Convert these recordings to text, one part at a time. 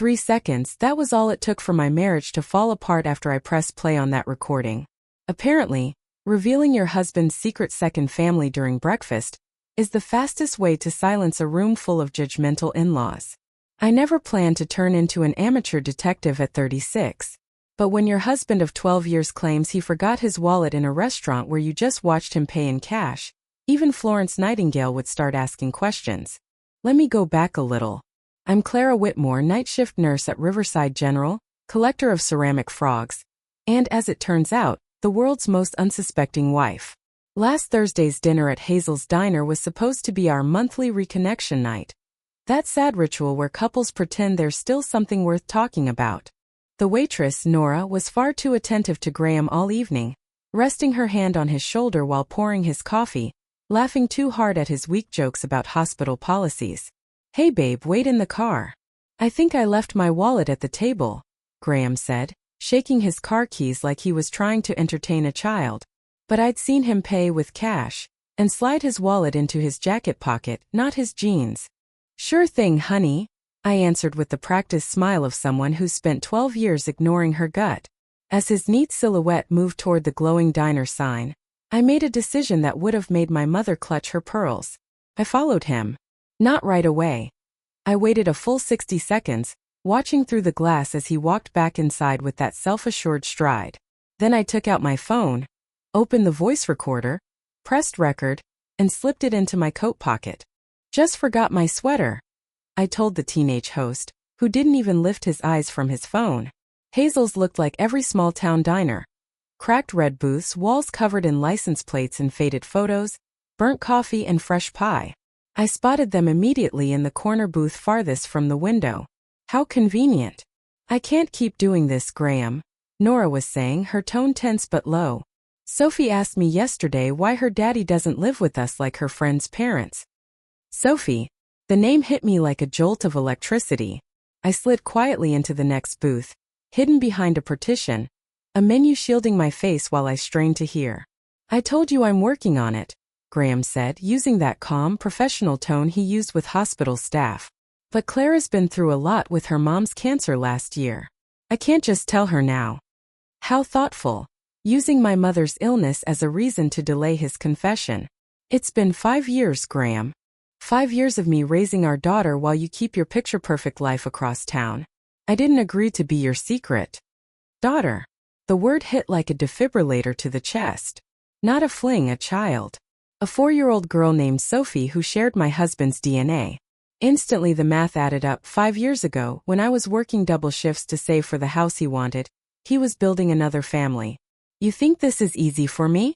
3 seconds, that was all it took for my marriage to fall apart after I pressed play on that recording. Apparently, revealing your husband's secret second family during breakfast is the fastest way to silence a room full of judgmental in-laws. I never planned to turn into an amateur detective at 36. But when your husband of 12 years claims he forgot his wallet in a restaurant where you just watched him pay in cash, even Florence Nightingale would start asking questions. Let me go back a little. I'm Clara Whitmore, night shift nurse at Riverside General, collector of ceramic frogs, and as it turns out, the world's most unsuspecting wife. Last Thursday's dinner at Hazel's Diner was supposed to be our monthly reconnection night. That sad ritual where couples pretend there's still something worth talking about. The waitress, Nora, was far too attentive to Graham all evening, resting her hand on his shoulder while pouring his coffee, laughing too hard at his weak jokes about hospital policies. "Hey babe, wait in the car. I think I left my wallet at the table," Graham said, shaking his car keys like he was trying to entertain a child. But I'd seen him pay with cash and slide his wallet into his jacket pocket, not his jeans. "Sure thing, honey," I answered with the practiced smile of someone who's spent 12 years ignoring her gut. As his neat silhouette moved toward the glowing diner sign, I made a decision that would have made my mother clutch her pearls. I followed him. Not right away. I waited a full 60 seconds, watching through the glass as he walked back inside with that self-assured stride. Then I took out my phone, opened the voice recorder, pressed record, and slipped it into my coat pocket. "Just forgot my sweater," I told the teenage host, who didn't even lift his eyes from his phone. Hazel's looked like every small-town diner. Cracked red booths, walls covered in license plates and faded photos, burnt coffee and fresh pie. I spotted them immediately in the corner booth farthest from the window. "How convenient." "I can't keep doing this, Graham," Nora was saying, her tone tense but low. "Sophie asked me yesterday why her daddy doesn't live with us like her friend's parents." Sophie. The name hit me like a jolt of electricity. I slid quietly into the next booth, hidden behind a partition, a menu shielding my face while I strained to hear. "I told you I'm working on it," Graham said, using that calm, professional tone he used with hospital staff. "But Clara's been through a lot with her mom's cancer last year. I can't just tell her now." How thoughtful. Using my mother's illness as a reason to delay his confession. "It's been 5 years, Graham. 5 years of me raising our daughter while you keep your picture-perfect life across town. I didn't agree to be your secret." Daughter. The word hit like a defibrillator to the chest. Not a fling, a child. A 4-year-old girl named Sophie who shared my husband's DNA. Instantly the math added up. 5 years ago, when I was working double shifts to save for the house he wanted, he was building another family. "You think this is easy for me?"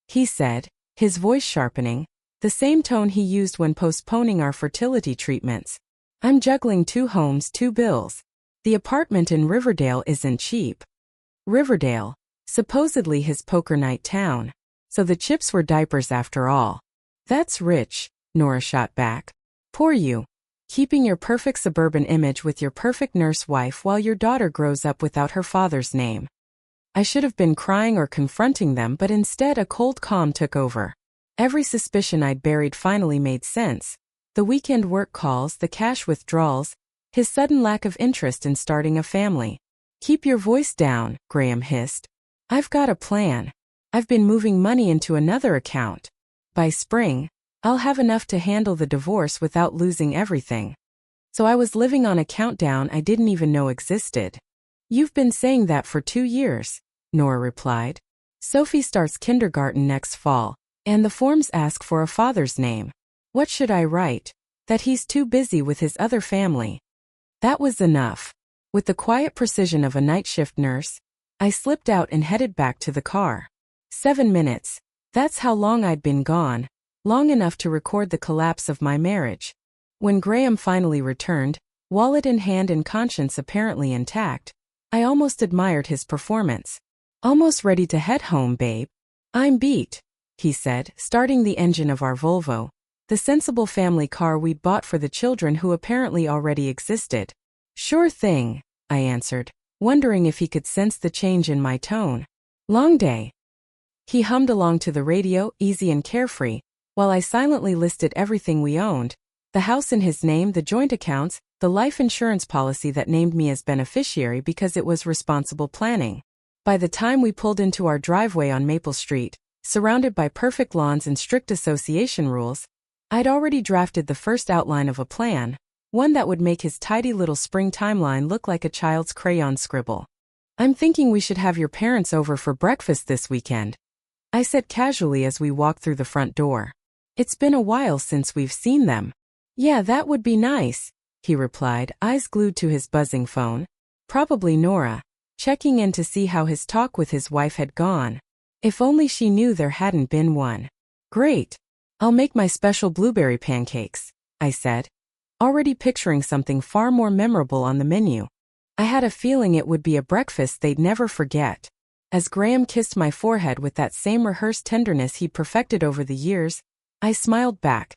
he said, his voice sharpening, the same tone he used when postponing our fertility treatments. "I'm juggling 2 homes, 2 bills. The apartment in Riverdale isn't cheap." Riverdale, supposedly his poker night town. So the chips were diapers after all. "That's rich," Nora shot back. "Poor you. Keeping your perfect suburban image with your perfect nurse wife while your daughter grows up without her father's name." I should have been crying or confronting them, but instead a cold calm took over. Every suspicion I'd buried finally made sense. The weekend work calls, the cash withdrawals, his sudden lack of interest in starting a family. "Keep your voice down," Graham hissed. "I've got a plan. I've been moving money into another account. By spring, I'll have enough to handle the divorce without losing everything." So I was living on a countdown I didn't even know existed. "You've been saying that for 2 years, Nora replied. "Sophie starts kindergarten next fall, and the forms ask for a father's name. What should I write? That he's too busy with his other family." That was enough. With the quiet precision of a night shift nurse, I slipped out and headed back to the car. 7 minutes. That's how long I'd been gone, long enough to record the collapse of my marriage. When Graham finally returned, wallet in hand and conscience apparently intact, I almost admired his performance. "Almost ready to head home, babe." "I'm beat," he said, starting the engine of our Volvo, the sensible family car we'd bought for the children who apparently already existed. "Sure thing," I answered, wondering if he could sense the change in my tone. "Long day." He hummed along to the radio, easy and carefree, while I silently listed everything we owned, the house in his name, the joint accounts, the life insurance policy that named me as beneficiary because it was responsible planning. By the time we pulled into our driveway on Maple Street, surrounded by perfect lawns and strict association rules, I'd already drafted the first outline of a plan, one that would make his tidy little spring timeline look like a child's crayon scribble. "I'm thinking we should have your parents over for breakfast this weekend," I said casually as we walked through the front door. "It's been a while since we've seen them." "Yeah, that would be nice," he replied, eyes glued to his buzzing phone. Probably Nora, checking in to see how his talk with his wife had gone. If only she knew there hadn't been one. "Great. I'll make my special blueberry pancakes," I said, already picturing something far more memorable on the menu. I had a feeling it would be a breakfast they'd never forget. As Graham kissed my forehead with that same rehearsed tenderness he'd perfected over the years, I smiled back.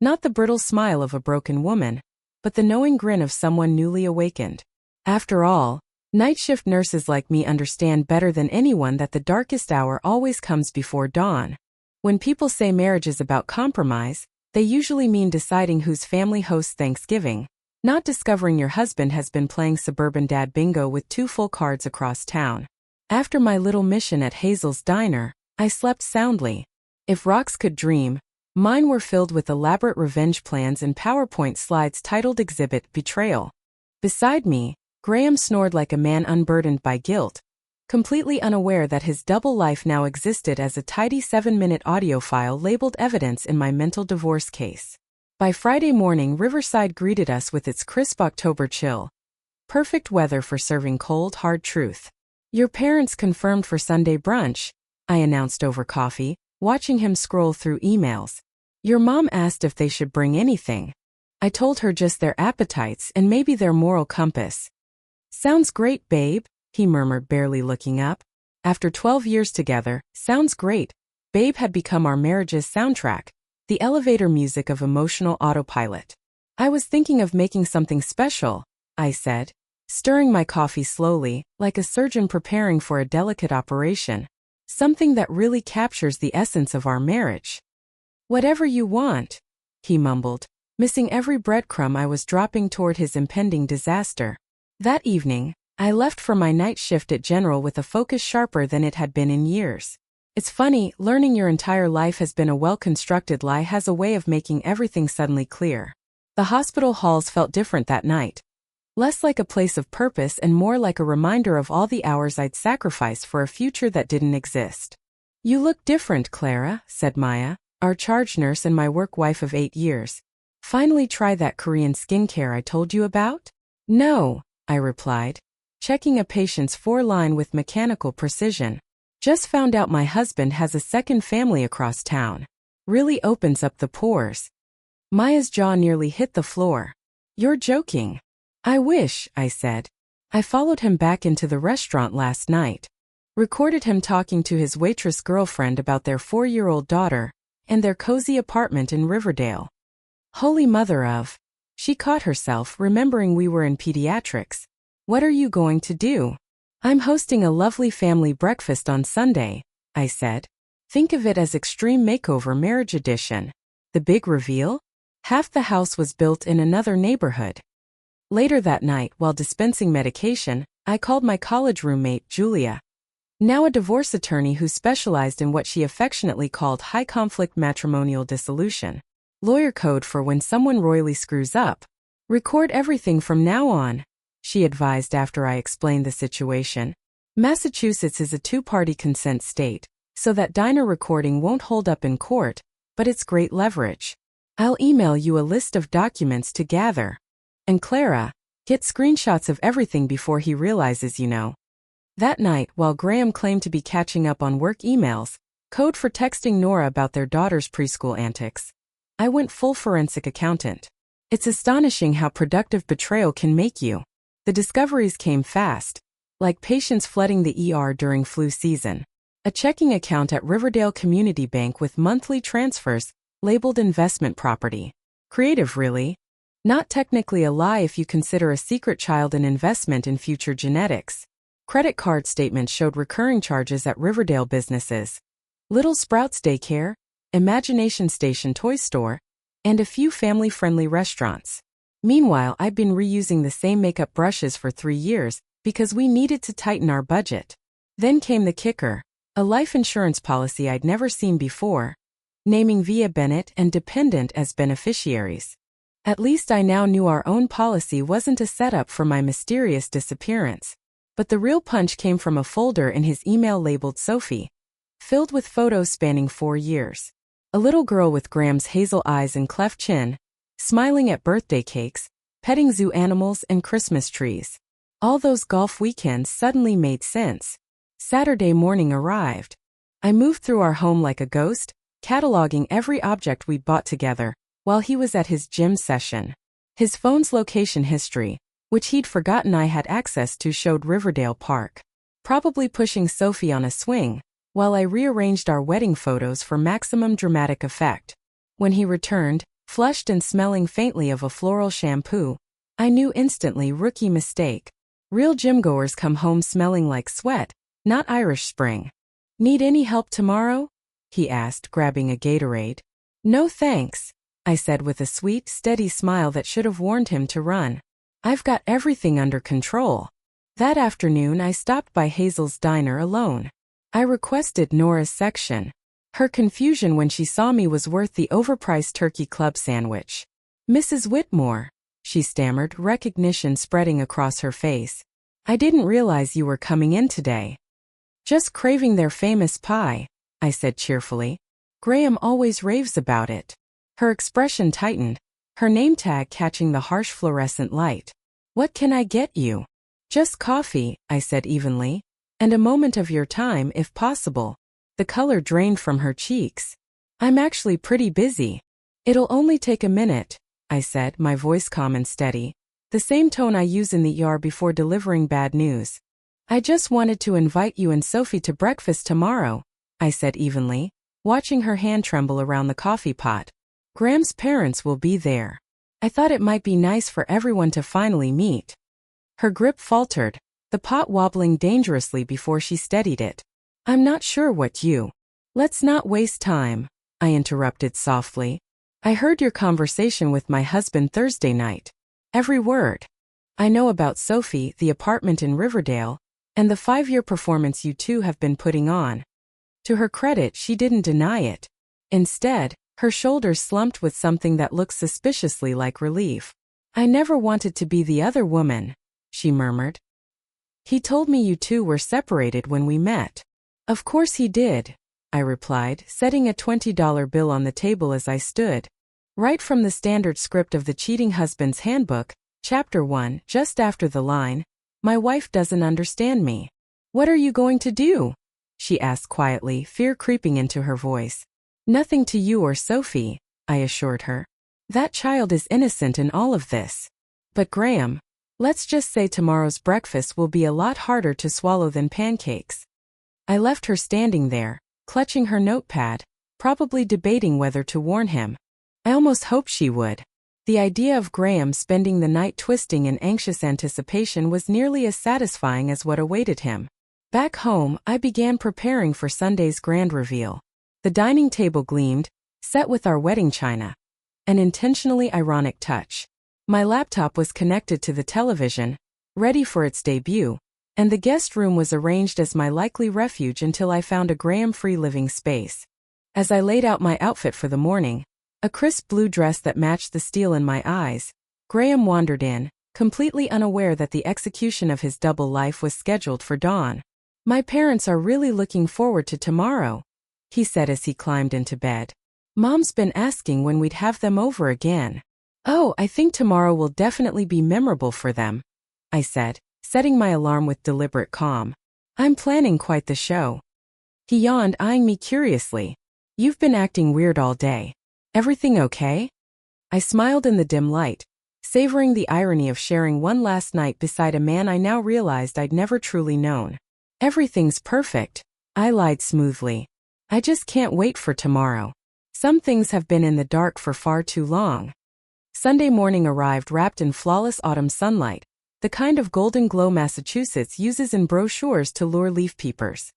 Not the brittle smile of a broken woman, but the knowing grin of someone newly awakened. After all, night shift nurses like me understand better than anyone that the darkest hour always comes before dawn. When people say marriage is about compromise, they usually mean deciding whose family hosts Thanksgiving, not discovering your husband has been playing suburban dad bingo with 2 full cards across town. After my little mission at Hazel's Diner, I slept soundly. If rocks could dream, mine were filled with elaborate revenge plans and PowerPoint slides titled Exhibit Betrayal. Beside me, Graham snored like a man unburdened by guilt, completely unaware that his double life now existed as a tidy 7-minute audio file labeled evidence in my mental divorce case. By Friday morning, Riverside greeted us with its crisp October chill. Perfect weather for serving cold, hard truth. "Your parents confirmed for Sunday brunch," I announced over coffee, watching him scroll through emails. "Your mom asked if they should bring anything. I told her just their appetites and maybe their moral compass." "Sounds great, babe," he murmured, barely looking up. After 12 years together, "Sounds great." Babe had become our marriage's soundtrack, the elevator music of emotional autopilot. "I was thinking of making something special," I said, stirring my coffee slowly, like a surgeon preparing for a delicate operation. "Something that really captures the essence of our marriage." "Whatever you want," he mumbled, missing every breadcrumb I was dropping toward his impending disaster. That evening, I left for my night shift at General with a focus sharper than it had been in years. It's funny, learning your entire life has been a well-constructed lie has a way of making everything suddenly clear. The hospital halls felt different that night. Less like a place of purpose and more like a reminder of all the hours I'd sacrificed for a future that didn't exist. "You look different, Clara," said Maya, our charge nurse and my work wife of 8 years. "Finally try that Korean skincare I told you about?" "No," I replied, checking a patient's foreline with mechanical precision. "Just found out my husband has a second family across town. Really opens up the pores." Maya's jaw nearly hit the floor. "You're joking." "I wish," I said. I followed him back into the restaurant last night. Recorded him talking to his waitress girlfriend about their 4-year-old daughter and their cozy apartment in Riverdale. Holy mother of. She caught herself, remembering we were in pediatrics. "What are you going to do?" "I'm hosting a lovely family breakfast on Sunday," I said. "Think of it as Extreme Makeover Marriage Edition." The big reveal? Half the house was built in another neighborhood. Later that night, while dispensing medication, I called my college roommate, Julia, now a divorce attorney who specialized in what she affectionately called high-conflict matrimonial dissolution. Lawyer code for when someone royally screws up. "Record everything from now on," she advised after I explained the situation. Massachusetts is a 2-party consent state, so that diner recording won't hold up in court, but it's great leverage. "I'll email you a list of documents to gather. And Clara, get screenshots of everything before he realizes you know." That night, while Graham claimed to be catching up on work emails, code for texting Nora about their daughter's preschool antics, I went full forensic accountant. It's astonishing how productive betrayal can make you. The discoveries came fast, like patients flooding the ER during flu season. A checking account at Riverdale Community Bank with monthly transfers, labeled investment property. Creative, really. Not technically a lie if you consider a secret child an investment in future genetics. Credit card statements showed recurring charges at Riverdale businesses. Little Sprouts Daycare, Imagination Station Toy Store, and a few family-friendly restaurants. Meanwhile, I'd been reusing the same makeup brushes for 3 years because we needed to tighten our budget. Then came the kicker, a life insurance policy I'd never seen before, naming Via Bennett and dependent as beneficiaries. At least I now knew our own policy wasn't a setup for my mysterious disappearance. But the real punch came from a folder in his email labeled Sophie, filled with photos spanning 4 years. A little girl with Graham's hazel eyes and cleft chin, smiling at birthday cakes, petting zoo animals and Christmas trees. All those golf weekends suddenly made sense. Saturday morning arrived. I moved through our home like a ghost, cataloging every object we'd bought together, while he was at his gym session. His phone's location history, which he'd forgotten I had access to, showed Riverdale Park, probably pushing Sophie on a swing, while I rearranged our wedding photos for maximum dramatic effect. When he returned, flushed and smelling faintly of a floral shampoo, I knew instantly, rookie mistake. Real gymgoers come home smelling like sweat, not Irish Spring. Need any help tomorrow? He asked, grabbing a Gatorade. No thanks, I said with a sweet, steady smile that should have warned him to run. I've got everything under control. That afternoon I stopped by Hazel's diner alone. I requested Nora's section. Her confusion when she saw me was worth the overpriced turkey club sandwich. Mrs. Whitmore, she stammered, recognition spreading across her face. I didn't realize you were coming in today. Just craving their famous pie, I said cheerfully. Graham always raves about it. Her expression tightened, her name tag catching the harsh fluorescent light. What can I get you? Just coffee, I said evenly. And a moment of your time if possible. The color drained from her cheeks. I'm actually pretty busy. It'll only take a minute, I said, my voice calm and steady, the same tone I use in the ER before delivering bad news. I just wanted to invite you and Sophie to breakfast tomorrow, I said evenly, watching her hand tremble around the coffee pot. Graham's parents will be there. I thought it might be nice for everyone to finally meet. Her grip faltered, the pot wobbling dangerously before she steadied it. I'm not sure what you. Let's not waste time, I interrupted softly. I heard your conversation with my husband Thursday night. Every word. I know about Sophie, the apartment in Riverdale, and the 5-year performance you two have been putting on. To her credit, she didn't deny it. Instead, her shoulders slumped with something that looked suspiciously like relief. I never wanted to be the other woman, she murmured. He told me you two were separated when we met. Of course he did, I replied, setting a $20 bill on the table as I stood. Right from the standard script of the Cheating Husband's Handbook, Chapter 1, just after the line, my wife doesn't understand me. What are you going to do? She asked quietly, fear creeping into her voice. Nothing to you or Sophie, I assured her. That child is innocent in all of this. But Graham, let's just say tomorrow's breakfast will be a lot harder to swallow than pancakes. I left her standing there, clutching her notepad, probably debating whether to warn him. I almost hoped she would. The idea of Graham spending the night twisting in anxious anticipation was nearly as satisfying as what awaited him. Back home, I began preparing for Sunday's grand reveal. The dining table gleamed, set with our wedding china. An intentionally ironic touch. My laptop was connected to the television, ready for its debut, and the guest room was arranged as my likely refuge until I found a Graham-free living space. As I laid out my outfit for the morning, a crisp blue dress that matched the steel in my eyes, Graham wandered in, completely unaware that the execution of his double life was scheduled for dawn. My parents are really looking forward to tomorrow, he said as he climbed into bed. Mom's been asking when we'd have them over again. Oh, I think tomorrow will definitely be memorable for them, I said, setting my alarm with deliberate calm. I'm planning quite the show. He yawned, eyeing me curiously. You've been acting weird all day. Everything okay? I smiled in the dim light, savoring the irony of sharing one last night beside a man I now realized I'd never truly known. Everything's perfect, I lied smoothly. I just can't wait for tomorrow. Some things have been in the dark for far too long. Sunday morning arrived wrapped in flawless autumn sunlight, the kind of golden glow Massachusetts uses in brochures to lure leaf peepers.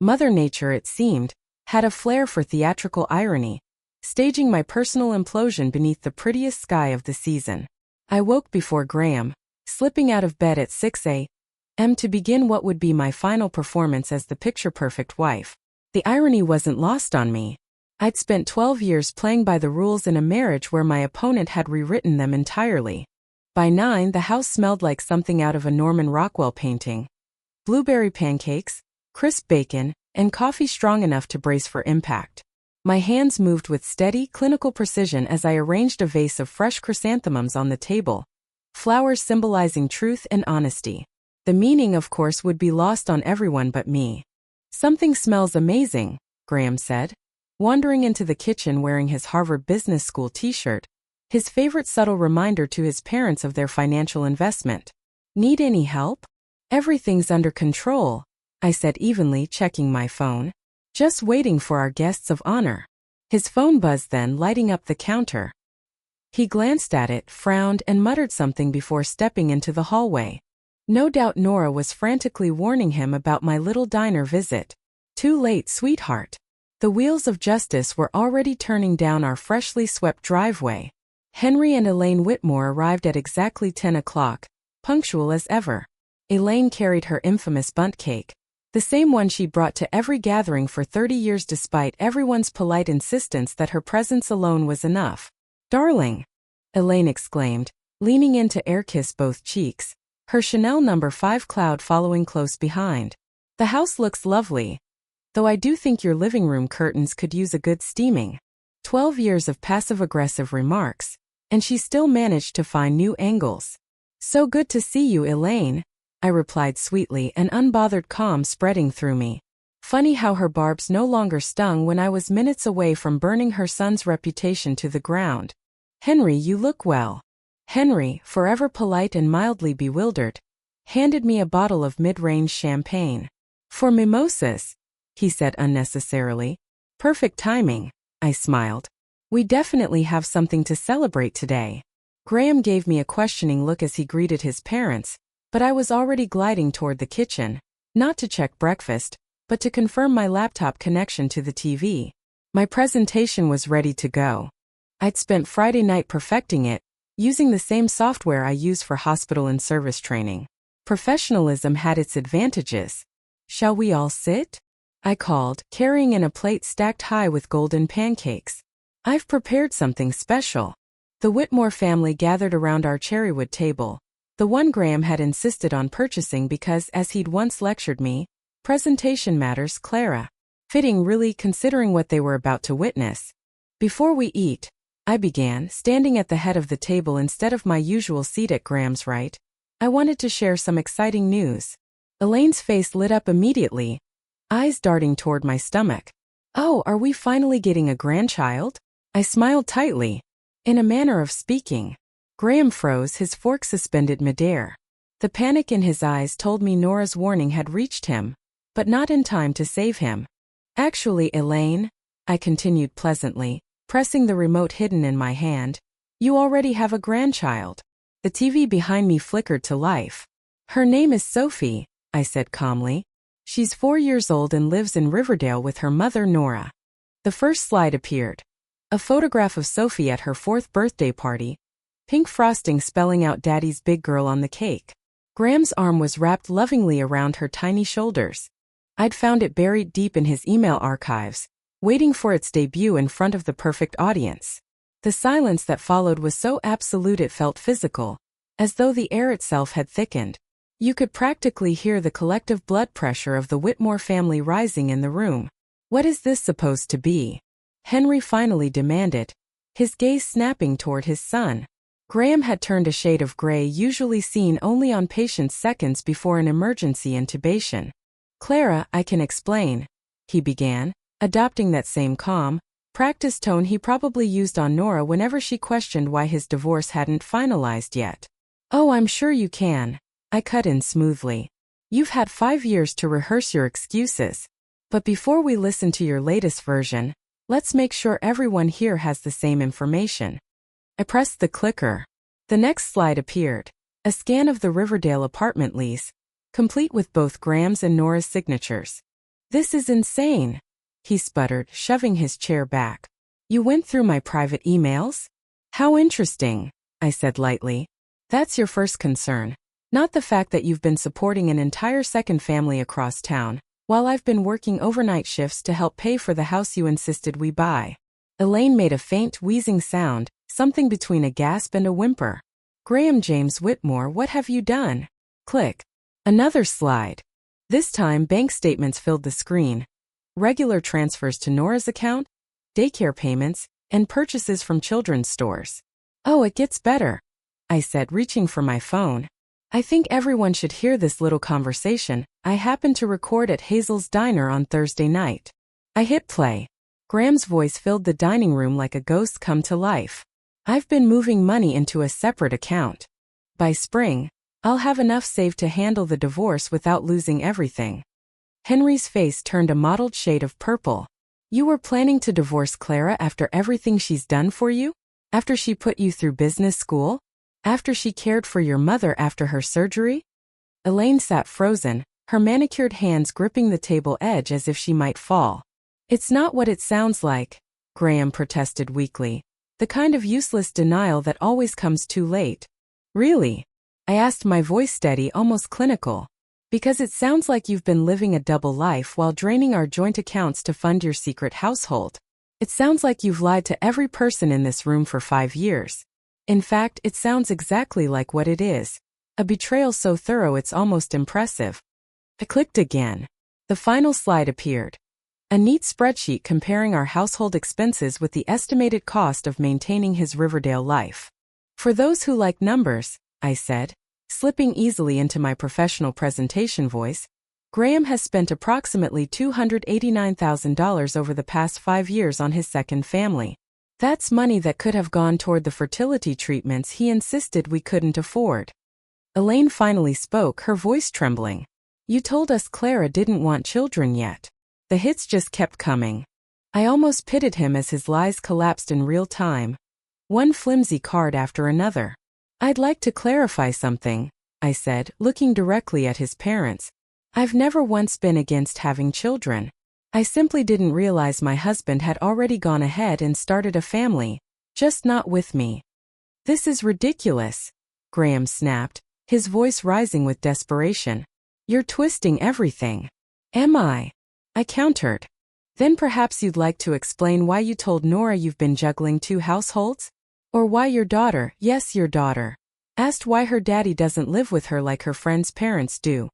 Mother Nature, it seemed, had a flair for theatrical irony, staging my personal implosion beneath the prettiest sky of the season. I woke before Graham, slipping out of bed at 6 a.m. to begin what would be my final performance as the picture-perfect wife. The irony wasn't lost on me. I'd spent 12 years playing by the rules in a marriage where my opponent had rewritten them entirely. By 9, the house smelled like something out of a Norman Rockwell painting. Blueberry pancakes, crisp bacon, and coffee strong enough to brace for impact. My hands moved with steady, clinical precision as I arranged a vase of fresh chrysanthemums on the table, flowers symbolizing truth and honesty. The meaning, of course, would be lost on everyone but me. "Something smells amazing," Graham said, wandering into the kitchen wearing his Harvard Business School t-shirt, his favorite subtle reminder to his parents of their financial investment. "Need any help?" "Everything's under control," I said evenly, checking my phone. "Just waiting for our guests of honor." His phone buzzed then, lighting up the counter. He glanced at it, frowned, and muttered something before stepping into the hallway. No doubt Nora was frantically warning him about my little diner visit. "Too late, sweetheart." The wheels of justice were already turning down our freshly swept driveway. Henry and Elaine Whitmore arrived at exactly 10 o'clock, punctual as ever. Elaine carried her infamous bundt cake, the same one she brought to every gathering for 30 years despite everyone's polite insistence that her presence alone was enough. "Darling," Elaine exclaimed, leaning in to air-kiss both cheeks, her Chanel No. 5 cloud following close behind. "The house looks lovely, though I do think your living room curtains could use a good steaming." 12 years of passive-aggressive remarks, and she still managed to find new angles. "So good to see you, Elaine," I replied sweetly, an unbothered calm spreading through me. Funny how her barbs no longer stung when I was minutes away from burning her son's reputation to the ground. "Henry, you look well." Henry, forever polite and mildly bewildered, handed me a bottle of mid-range champagne. "For mimosas," he said unnecessarily. "Perfect timing," I smiled. "We definitely have something to celebrate today." Graham gave me a questioning look as he greeted his parents, but I was already gliding toward the kitchen, not to check breakfast, but to confirm my laptop connection to the TV. My presentation was ready to go. I'd spent Friday night perfecting it, using the same software I use for hospital and service training. Professionalism had its advantages. "Shall we all sit?" I called, carrying in a plate stacked high with golden pancakes. "I've prepared something special." The Whitmore family gathered around our cherrywood table, the one Graham had insisted on purchasing because, as he'd once lectured me, presentation matters, Clara. Fitting, really, considering what they were about to witness. "Before we eat," I began, standing at the head of the table instead of my usual seat at Graham's right, "I wanted to share some exciting news." Elaine's face lit up immediately, eyes darting toward my stomach. "Oh, are we finally getting a grandchild?" I smiled tightly. In a manner of speaking. Graham froze, his fork suspended midair. The panic in his eyes told me Nora's warning had reached him, but not in time to save him. "Actually, Elaine," I continued pleasantly, pressing the remote hidden in my hand, "you already have a grandchild." The TV behind me flickered to life. "Her name is Sophie," I said calmly. "She's 4 years old and lives in Riverdale with her mother, Nora." The first slide appeared. A photograph of Sophie at her 4th birthday party, pink frosting spelling out Daddy's big girl on the cake. Graham's arm was wrapped lovingly around her tiny shoulders. I'd found it buried deep in his email archives, waiting for its debut in front of the perfect audience. The silence that followed was so absolute it felt physical, as though the air itself had thickened. You could practically hear the collective blood pressure of the Whitmore family rising in the room. "What is this supposed to be?" Henry finally demanded, his gaze snapping toward his son. Graham had turned a shade of gray usually seen only on patients seconds before an emergency intubation. "Clara, I can explain," he began, adopting that same calm, practiced tone he probably used on Nora whenever she questioned why his divorce hadn't finalized yet. "Oh, I'm sure you can," I cut in smoothly. "You've had 5 years to rehearse your excuses. But before we listen to your latest version, let's make sure everyone here has the same information." I pressed the clicker. The next slide appeared. A scan of the Riverdale apartment lease, complete with both Graham's and Nora's signatures. "This is insane," he sputtered, shoving his chair back. "You went through my private emails?" "How interesting," I said lightly. That's your first concern. Not the fact that you've been supporting an entire second family across town, while I've been working overnight shifts to help pay for the house you insisted we buy. Elaine made a faint, wheezing sound, something between a gasp and a whimper. Graham James Whitmore, what have you done? Click. Another slide. This time bank statements filled the screen. Regular transfers to Nora's account, daycare payments, and purchases from children's stores. Oh, it gets better, I said, reaching for my phone. I think everyone should hear this little conversation I happened to record at Hazel's Diner on Thursday night. I hit play. Graham's voice filled the dining room like a ghost come to life. I've been moving money into a separate account. By spring, I'll have enough saved to handle the divorce without losing everything. Henry's face turned a mottled shade of purple. You were planning to divorce Clara after everything she's done for you? After she put you through business school? After she cared for your mother after her surgery? Elaine sat frozen, her manicured hands gripping the table edge as if she might fall. It's not what it sounds like, Graham protested weakly. The kind of useless denial that always comes too late. Really? I asked, my voice steady, almost clinical. Because it sounds like you've been living a double life while draining our joint accounts to fund your secret household. It sounds like you've lied to every person in this room for 5 years. In fact, it sounds exactly like what it is. A betrayal so thorough it's almost impressive. I clicked again. The final slide appeared. A neat spreadsheet comparing our household expenses with the estimated cost of maintaining his Riverdale life. For those who like numbers, I said, slipping easily into my professional presentation voice, Graham has spent approximately $289,000 over the past 5 years on his second family. That's money that could have gone toward the fertility treatments he insisted we couldn't afford. Elaine finally spoke, her voice trembling. You told us Clara didn't want children yet. The hits just kept coming. I almost pitied him as his lies collapsed in real time. One flimsy card after another. I'd like to clarify something, I said, looking directly at his parents. I've never once been against having children. I simply didn't realize my husband had already gone ahead and started a family, just not with me. This is ridiculous, Graham snapped, his voice rising with desperation. You're twisting everything. Am I? I countered. Then perhaps you'd like to explain why you told Nora you've been juggling 2 households? Or why your daughter, yes your daughter, asked why her daddy doesn't live with her like her friends' parents do.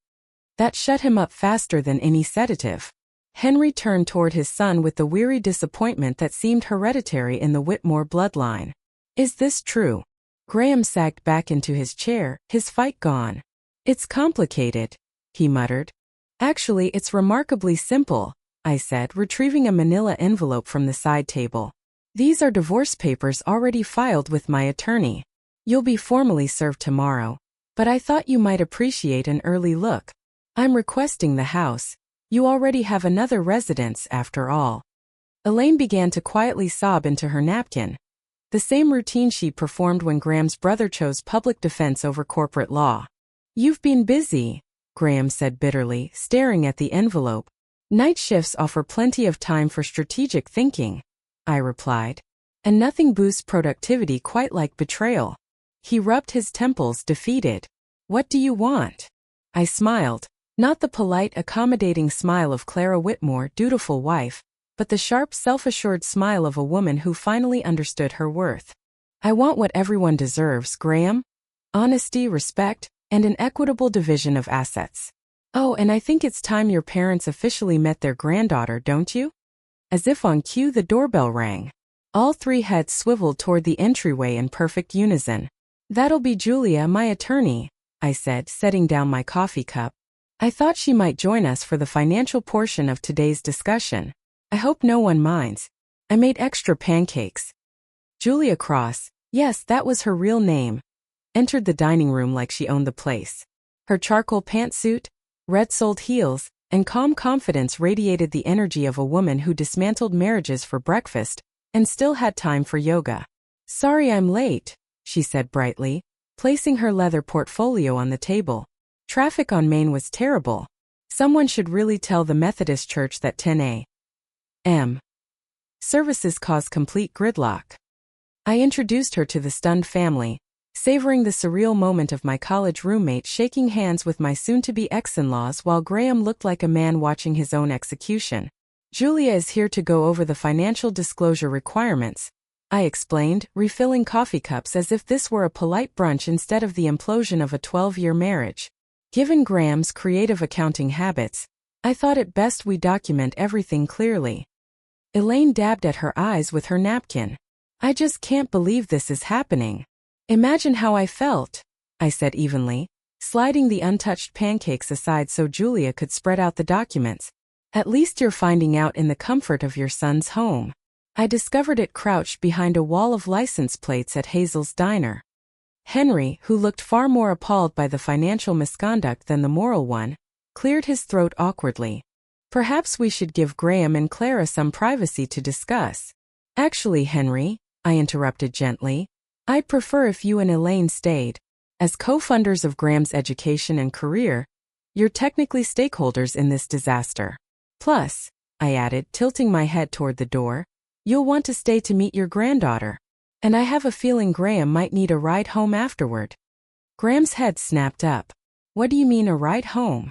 That shut him up faster than any sedative. Henry turned toward his son with the weary disappointment that seemed hereditary in the Whitmore bloodline. Is this true? Graham sagged back into his chair, his fight gone. It's complicated, he muttered. Actually, it's remarkably simple, I said, retrieving a manila envelope from the side table. These are divorce papers already filed with my attorney. You'll be formally served tomorrow. But I thought you might appreciate an early look. I'm requesting the house. You already have another residence, after all. Elaine began to quietly sob into her napkin. The same routine she performed when Graham's brother chose public defense over corporate law. You've been busy, Graham said bitterly, staring at the envelope. Night shifts offer plenty of time for strategic thinking, I replied. And nothing boosts productivity quite like betrayal. He rubbed his temples, defeated. What do you want? I smiled. Not the polite, accommodating smile of Clara Whitmore, dutiful wife, but the sharp, self-assured smile of a woman who finally understood her worth. I want what everyone deserves, Graham. Honesty, respect, and an equitable division of assets. Oh, and I think it's time your parents officially met their granddaughter, don't you? As if on cue, the doorbell rang. All 3 heads swiveled toward the entryway in perfect unison. That'll be Julia, my attorney, I said, setting down my coffee cup. I thought she might join us for the financial portion of today's discussion. I hope no one minds. I made extra pancakes. Julia Cross, yes, that was her real name, entered the dining room like she owned the place. Her charcoal pantsuit, red-soled heels, and calm confidence radiated the energy of a woman who dismantled marriages for breakfast and still had time for yoga. Sorry I'm late, she said brightly, placing her leather portfolio on the table. Traffic on Main was terrible. Someone should really tell the Methodist Church that 10 a.m. services cause complete gridlock. I introduced her to the stunned family, savoring the surreal moment of my college roommate shaking hands with my soon-to-be ex-in-laws while Graham looked like a man watching his own execution. Julia is here to go over the financial disclosure requirements, I explained, refilling coffee cups as if this were a polite brunch instead of the implosion of a 12-year marriage. Given Graham's creative accounting habits, I thought it best we document everything clearly. Elaine dabbed at her eyes with her napkin. I just can't believe this is happening. Imagine how I felt, I said evenly, sliding the untouched pancakes aside so Julia could spread out the documents. At least you're finding out in the comfort of your son's home. I discovered it crouched behind a wall of license plates at Hazel's diner. Henry, who looked far more appalled by the financial misconduct than the moral one, cleared his throat awkwardly. Perhaps we should give Graham and Clara some privacy to discuss. Actually, Henry, I interrupted gently, I'd prefer if you and Elaine stayed. As co-funders of Graham's education and career, you're technically stakeholders in this disaster. Plus, I added, tilting my head toward the door, you'll want to stay to meet your granddaughter. And I have a feeling Graham might need a ride home afterward. Graham's head snapped up. What do you mean a ride home?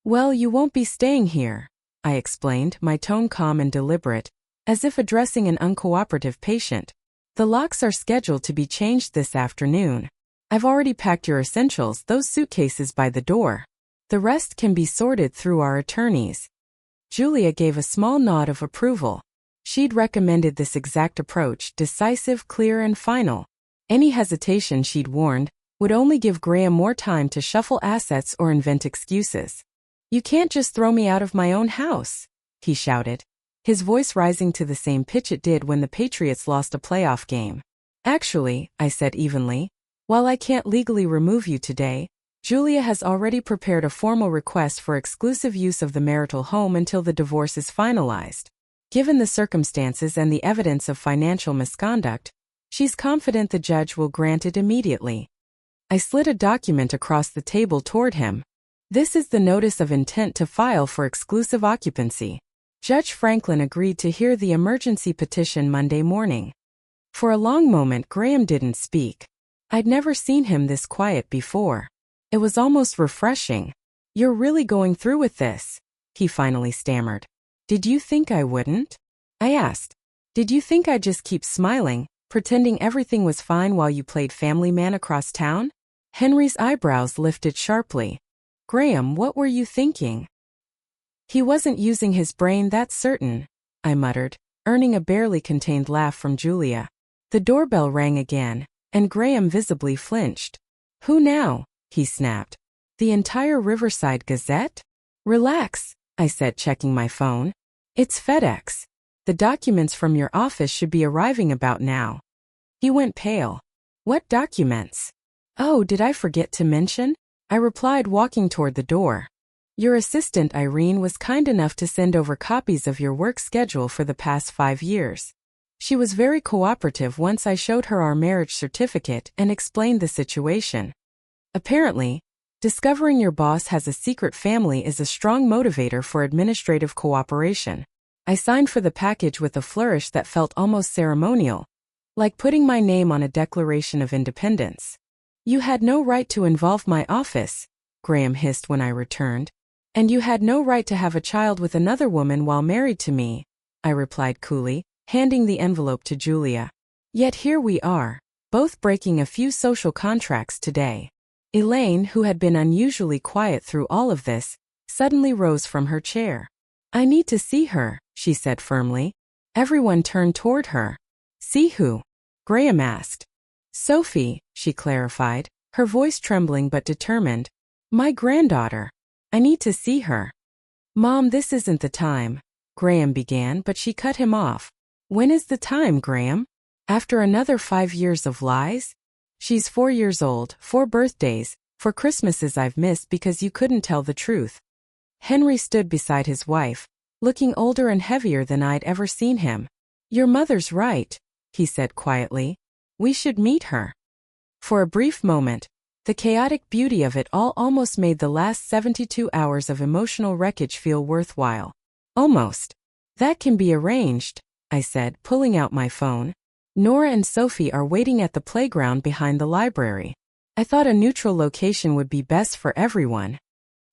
Well, you won't be staying here, I explained, my tone calm and deliberate, as if addressing an uncooperative patient. The locks are scheduled to be changed this afternoon. I've already packed your essentials, those suitcases by the door. The rest can be sorted through our attorneys. Julia gave a small nod of approval. She'd recommended this exact approach, decisive, clear, and final. Any hesitation, she'd warned, would only give Graham more time to shuffle assets or invent excuses. You can't just throw me out of my own house, he shouted, his voice rising to the same pitch it did when the Patriots lost a playoff game. Actually, I said evenly, while I can't legally remove you today, Julia has already prepared a formal request for exclusive use of the marital home until the divorce is finalized. Given the circumstances and the evidence of financial misconduct, she's confident the judge will grant it immediately. I slid a document across the table toward him. This is the notice of intent to file for exclusive occupancy. Judge Franklin agreed to hear the emergency petition Monday morning. For a long moment Graham didn't speak. I'd never seen him this quiet before. It was almost refreshing. You're really going through with this, he finally stammered. Did you think I wouldn't? I asked. Did you think I'd just keep smiling, pretending everything was fine while you played family man across town? Henry's eyebrows lifted sharply. Graham, what were you thinking? He wasn't using his brain, that's certain, I muttered, earning a barely contained laugh from Julia. The doorbell rang again, and Graham visibly flinched. Who now? He snapped. The entire Riverside Gazette? Relax, I said, checking my phone. It's FedEx. The documents from your office should be arriving about now. He went pale. What documents? Oh, did I forget to mention? I replied, walking toward the door. Your assistant Irene was kind enough to send over copies of your work schedule for the past 5 years. She was very cooperative once I showed her our marriage certificate and explained the situation. Apparently, discovering your boss has a secret family is a strong motivator for administrative cooperation. I signed for the package with a flourish that felt almost ceremonial, like putting my name on a Declaration of Independence. You had no right to involve my office, Graham hissed when I returned. And you had no right to have a child with another woman while married to me, I replied coolly, handing the envelope to Julia. Yet here we are, both breaking a few social contracts today. Elaine, who had been unusually quiet through all of this, suddenly rose from her chair. I need to see her, she said firmly. Everyone turned toward her. See who? Graham asked. Sophie, she clarified, her voice trembling but determined. My granddaughter. I need to see her. Mom, this isn't the time, Graham began, but she cut him off. When is the time, Graham? After another 5 years of lies? She's 4 years old, 4 birthdays, 4 Christmases I've missed because you couldn't tell the truth. Henry stood beside his wife, looking older and heavier than I'd ever seen him. Your mother's right, he said quietly. We should meet her. For a brief moment, the chaotic beauty of it all almost made the last 72 hours of emotional wreckage feel worthwhile. Almost. That can be arranged, I said, pulling out my phone. Nora and Sophie are waiting at the playground behind the library. I thought a neutral location would be best for everyone.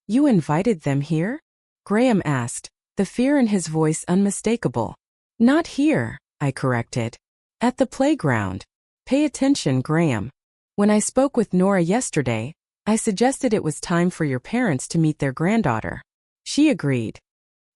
You invited them here? Graham asked, the fear in his voice unmistakable. Not here, I corrected. At the playground. Pay attention, Graham. When I spoke with Nora yesterday, I suggested it was time for your parents to meet their granddaughter. She agreed.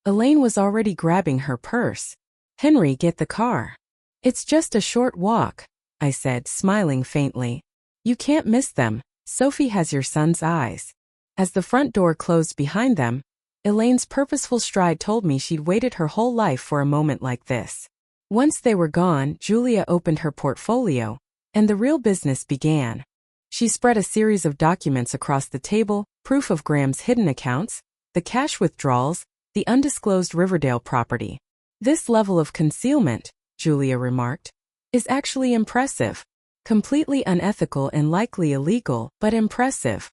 Elaine was already grabbing her purse. Henry, get the car. It's just a short walk, I said, smiling faintly. You can't miss them. Sophie has your son's eyes. As the front door closed behind them, Elaine's purposeful stride told me she'd waited her whole life for a moment like this. Once they were gone, Julia opened her portfolio, and the real business began. She spread a series of documents across the table, proof of Graham's hidden accounts, the cash withdrawals, the undisclosed Riverdale property. This level of concealment, Julia remarked, is actually impressive. Completely unethical and likely illegal, but impressive.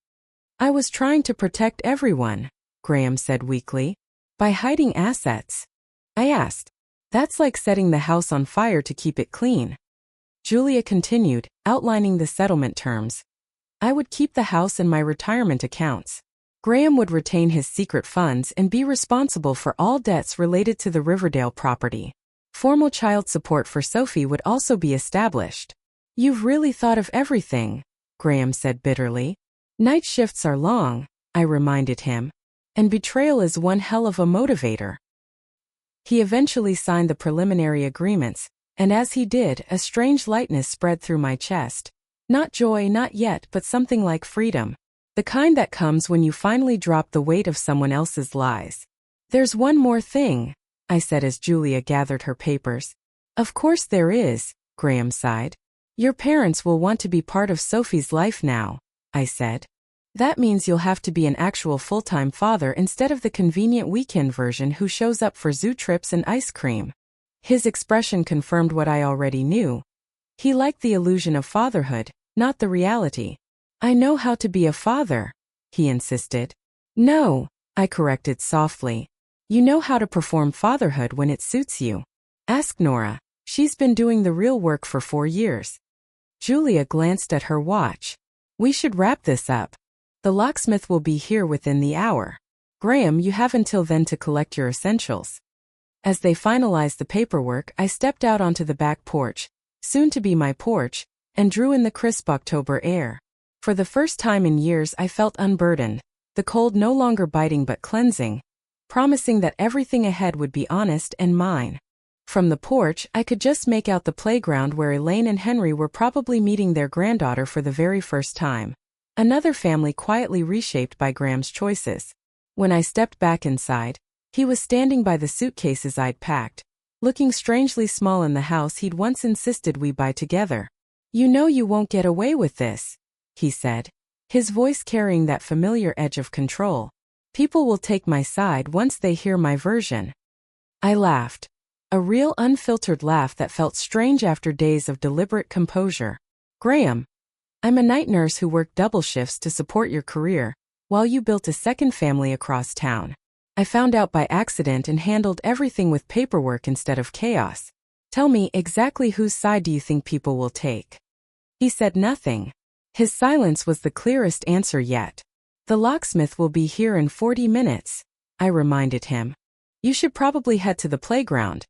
I was trying to protect everyone, Graham said weakly. By hiding assets? I asked. That's like setting the house on fire to keep it clean. Julia continued, outlining the settlement terms. I would keep the house and my retirement accounts. Graham would retain his secret funds and be responsible for all debts related to the Riverdale property. Formal child support for Sophie would also be established. You've really thought of everything, Graham said bitterly. Night shifts are long, I reminded him. And betrayal is one hell of a motivator. He eventually signed the preliminary agreements, and as he did, a strange lightness spread through my chest. Not joy, not yet, but something like freedom. The kind that comes when you finally drop the weight of someone else's lies. There's one more thing, I said as Julia gathered her papers. Of course there is, Graham sighed. Your parents will want to be part of Sophie's life now, I said. That means you'll have to be an actual full-time father instead of the convenient weekend version who shows up for zoo trips and ice cream. His expression confirmed what I already knew. He liked the illusion of fatherhood, not the reality. I know how to be a father, he insisted. No, I corrected softly. You know how to perform fatherhood when it suits you. Ask Nora. She's been doing the real work for 4 years. Julia glanced at her watch. We should wrap this up. The locksmith will be here within the hour. Graham, you have until then to collect your essentials. As they finalized the paperwork, I stepped out onto the back porch, soon to be my porch, and drew in the crisp October air. For the first time in years I felt unburdened, the cold no longer biting but cleansing, promising that everything ahead would be honest and mine. From the porch, I could just make out the playground where Elaine and Henry were probably meeting their granddaughter for the very first time. Another family quietly reshaped by Graham's choices. When I stepped back inside, he was standing by the suitcases I'd packed, looking strangely small in the house he'd once insisted we buy together. You know you won't get away with this, he said, his voice carrying that familiar edge of control. People will take my side once they hear my version. I laughed. A real unfiltered laugh that felt strange after days of deliberate composure. Graham, I'm a night nurse who worked double shifts to support your career, while you built a second family across town. I found out by accident and handled everything with paperwork instead of chaos. Tell me, exactly whose side do you think people will take? He said nothing. His silence was the clearest answer yet. The locksmith will be here in 40 minutes, I reminded him. You should probably head to the playground.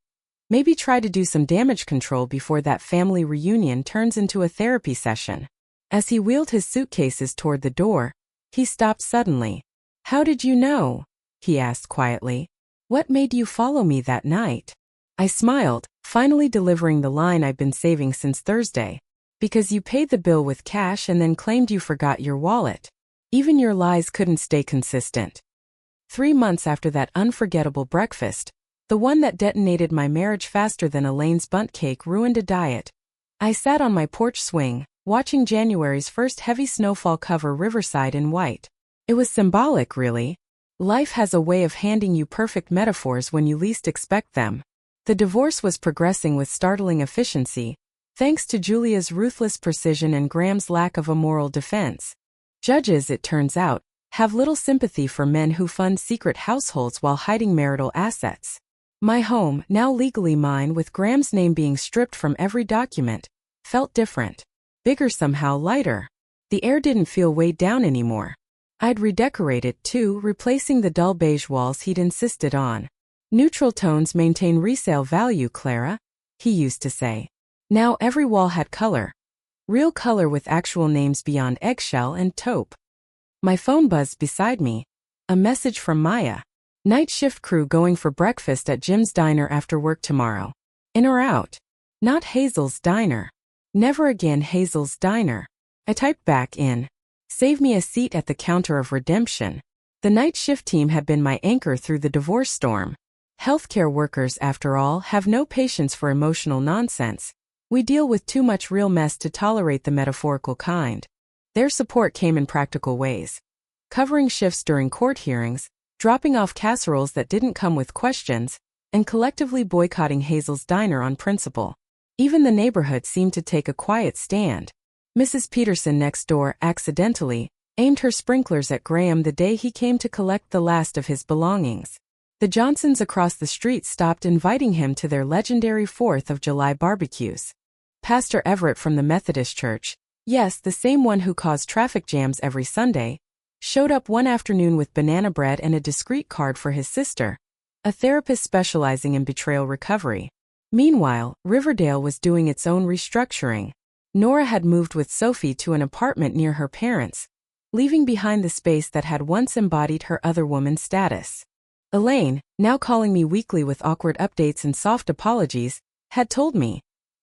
Maybe try to do some damage control before that family reunion turns into a therapy session. As he wheeled his suitcases toward the door, he stopped suddenly. How did you know? He asked quietly. What made you follow me that night? I smiled, finally delivering the line I'd been saving since Thursday. Because you paid the bill with cash and then claimed you forgot your wallet. Even your lies couldn't stay consistent. 3 months after that unforgettable breakfast, the one that detonated my marriage faster than Elaine's bundt cake ruined a diet, I sat on my porch swing, watching January's first heavy snowfall cover Riverside in white. It was symbolic, really. Life has a way of handing you perfect metaphors when you least expect them. The divorce was progressing with startling efficiency, thanks to Julia's ruthless precision and Graham's lack of a moral defense. Judges, it turns out, have little sympathy for men who fund secret households while hiding marital assets. My home, now legally mine with Graham's name being stripped from every document, felt different. Bigger somehow, lighter. The air didn't feel weighed down anymore. I'd redecorated too, replacing the dull beige walls he'd insisted on. Neutral tones maintain resale value, Clara, he used to say. Now every wall had color. Real color with actual names beyond eggshell and taupe. My phone buzzed beside me. A message from Maya. Night shift crew going for breakfast at Jim's diner after work tomorrow. In or out? Not Hazel's diner. Never again Hazel's diner. I typed back in. Save me a seat at the counter of redemption. The night shift team had been my anchor through the divorce storm. Healthcare workers, after all, have no patience for emotional nonsense. We deal with too much real mess to tolerate the metaphorical kind. Their support came in practical ways. Covering shifts during court hearings, dropping off casseroles that didn't come with questions, and collectively boycotting Hazel's diner on principle. Even the neighborhood seemed to take a quiet stand. Mrs. Peterson next door accidentally aimed her sprinklers at Graham the day he came to collect the last of his belongings. The Johnsons across the street stopped inviting him to their legendary 4th of July barbecues. Pastor Everett from the Methodist Church, yes, the same one who caused traffic jams every Sunday, showed up one afternoon with banana bread and a discreet card for his sister, a therapist specializing in betrayal recovery. Meanwhile, Riverdale was doing its own restructuring. Nora had moved with Sophie to an apartment near her parents, leaving behind the space that had once embodied her other woman status. Elaine, now calling me weekly with awkward updates and soft apologies, had told me,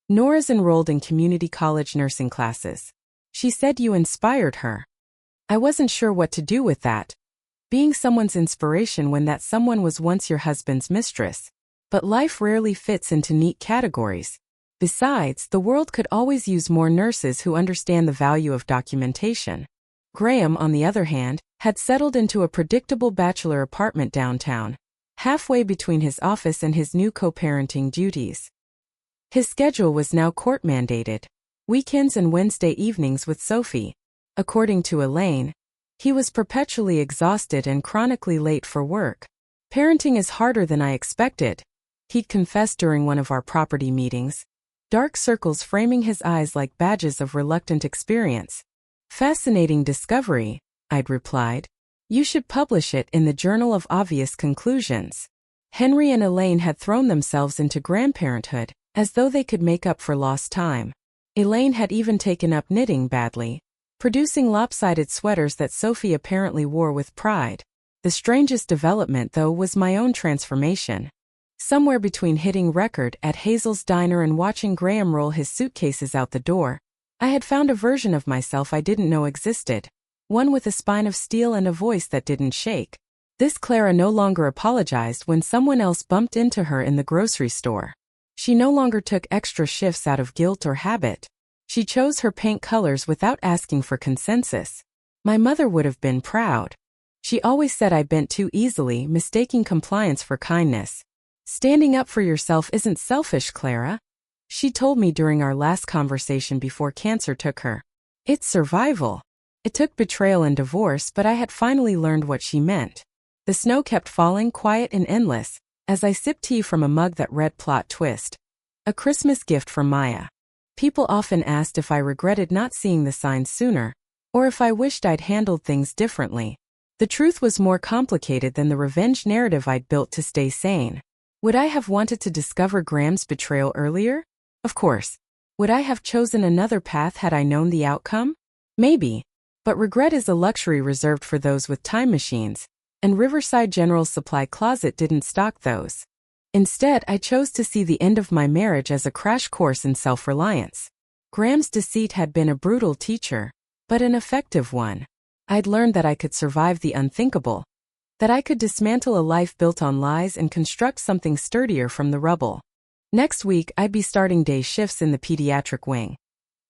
Nora's enrolled in community college nursing classes. She said you inspired her. I wasn't sure what to do with that. Being someone's inspiration when that someone was once your husband's mistress. But life rarely fits into neat categories. Besides, the world could always use more nurses who understand the value of documentation. Graham, on the other hand, had settled into a predictable bachelor apartment downtown, halfway between his office and his new co-parenting duties. His schedule was now court-mandated, weekends and Wednesday evenings with Sophie. According to Elaine, he was perpetually exhausted and chronically late for work. Parenting is harder than I expected, he'd confessed during one of our property meetings, dark circles framing his eyes like badges of reluctant experience. Fascinating discovery, I'd replied. You should publish it in the Journal of Obvious Conclusions. Henry and Elaine had thrown themselves into grandparenthood, as though they could make up for lost time. Elaine had even taken up knitting badly, producing lopsided sweaters that Sophie apparently wore with pride. The strangest development, though, was my own transformation. Somewhere between hitting record at Hazel's diner and watching Graham roll his suitcases out the door, I had found a version of myself I didn't know existed. One with a spine of steel and a voice that didn't shake. This Clara no longer apologized when someone else bumped into her in the grocery store. She no longer took extra shifts out of guilt or habit. She chose her paint colors without asking for consensus. My mother would have been proud. She always said I bent too easily, mistaking compliance for kindness. Standing up for yourself isn't selfish, Clara, she told me during our last conversation before cancer took her. It's survival. It took betrayal and divorce, but I had finally learned what she meant. The snow kept falling, quiet and endless, as I sipped tea from a mug that read plot twist. A Christmas gift from Maya. People often asked if I regretted not seeing the signs sooner, or if I wished I'd handled things differently. The truth was more complicated than the revenge narrative I'd built to stay sane. Would I have wanted to discover Graham's betrayal earlier? Of course. Would I have chosen another path had I known the outcome? Maybe. But regret is a luxury reserved for those with time machines, and Riverside General Supply Closet didn't stock those. Instead, I chose to see the end of my marriage as a crash course in self-reliance. Graham's deceit had been a brutal teacher, but an effective one. I'd learned that I could survive the unthinkable, that I could dismantle a life built on lies and construct something sturdier from the rubble. Next week, I'd be starting day shifts in the pediatric wing.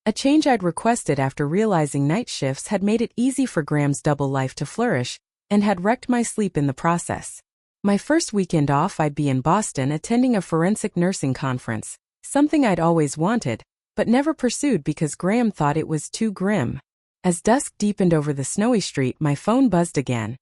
A change I'd requested after realizing night shifts had made it easy for Graham's double life to flourish, and had wrecked my sleep in the process. My first weekend off, I'd be in Boston attending a forensic nursing conference, something I'd always wanted, but never pursued because Graham thought it was too grim. As dusk deepened over the snowy street, my phone buzzed again.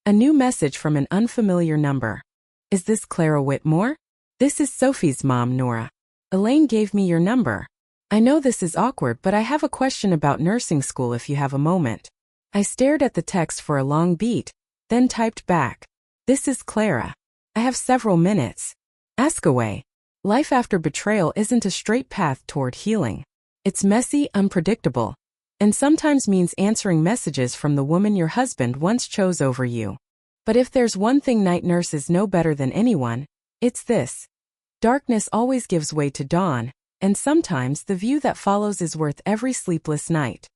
A new message from an unfamiliar number. Is this Clara Whitmore? This is Sophie's mom, Nora. Elaine gave me your number. I know this is awkward, but I have a question about nursing school if you have a moment. I stared at the text for a long beat, then typed back. This is Clara. I have several minutes. Ask away. Life after betrayal isn't a straight path toward healing. It's messy, unpredictable, and sometimes means answering messages from the woman your husband once chose over you. But if there's one thing night nurses know better than anyone, it's this. Darkness always gives way to dawn, and sometimes the view that follows is worth every sleepless night.